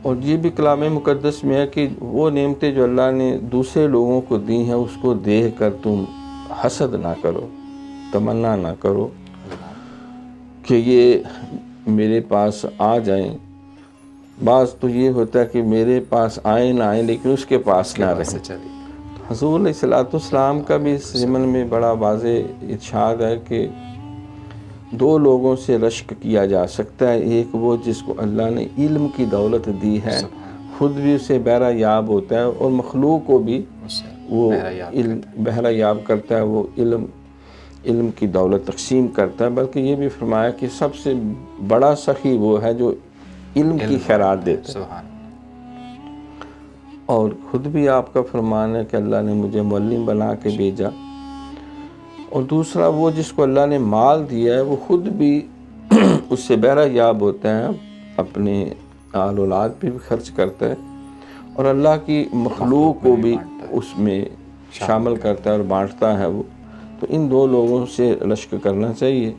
اور یہ بھی کلام مقدس میں ہے کہ وہ نعمتیں جو اللہ نے دوسرے لوگوں کو دی ہیں اس کو دیکھ کر تم حسد نہ کرو، تمنا نہ کرو کہ یہ میرے پاس آ جائیں۔ بعض تو یہ ہوتا ہے کہ میرے پاس آئیں نہ آئیں لیکن اس کے پاس نہ رہیں۔ حضور علیہ الصلوۃ والسلام کا بھی اس ضمن میں بڑا واضح ارشاد ہے کہ دو لوگوں سے رشک کیا جا سکتا ہے، ایک وہ جس کو اللہ نے علم کی دولت دی ہے، خود بھی اسے بہرہ یاب ہوتا ہے اور مخلوق کو بھی وہ بہرہ یاب کرتا ہے، وہ علم کی دولت تقسیم کرتا ہے۔ بلکہ یہ بھی فرمایا کہ سب سے بڑا سخی وہ ہے جو علم کی خیرات دیتا ہے۔ اور خود بھی آپ کا فرمان ہے کہ اللہ نے مجھے معلم بنا کے بھیجا۔ اور دوسرا وہ جس کو اللہ نے مال دیا ہے وہ خود بھی اس سے بہرہ یاب ہوتا ہے، اپنے آل اولاد پہ بھی خرچ کرتا ہے اور اللہ کی مخلوق کو بھی اس میں شامل کرتا ہے اور بانٹتا ہے وہ۔ تو ان دو لوگوں سے رشک کرنا چاہیے۔